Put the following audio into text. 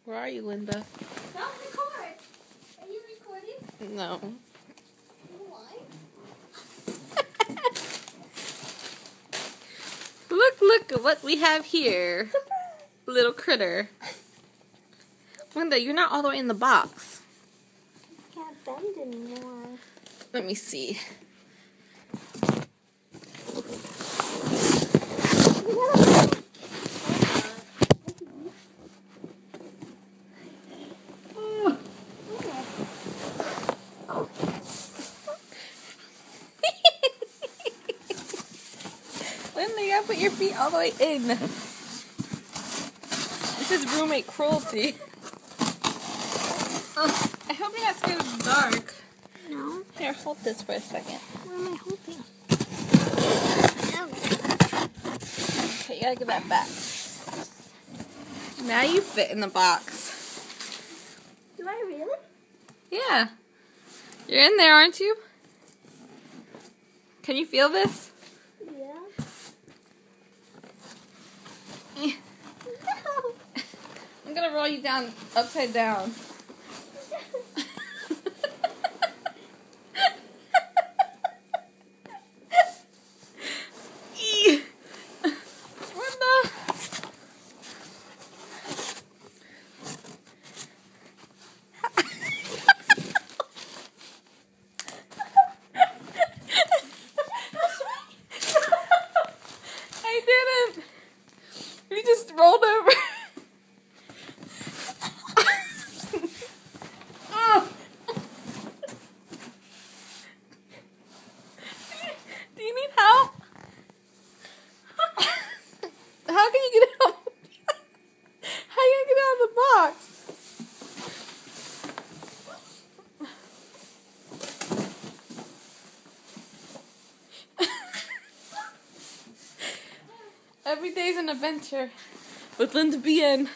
Where are you, Linda? Don't record. Are you recording? No. Why? Look at what we have here. Little critter. Linda, you're not all the way in the box. Can't bend anymore. Let me see. Linda, you gotta put your feet all the way in. This is roommate cruelty. I hope you're not scared of the dark. No. Here, hold this for a second. Where am I holding? Okay, you gotta give that back. Now you fit in the box. Do I really? Yeah. You're in there, aren't you? Can you feel this? Yeah. I'm gonna roll you down upside down. Linda. I didn't. You just rolled over. Do you need help? How can you get out? How are you gonna get out of the box? Every day's an adventure with Linda B.N.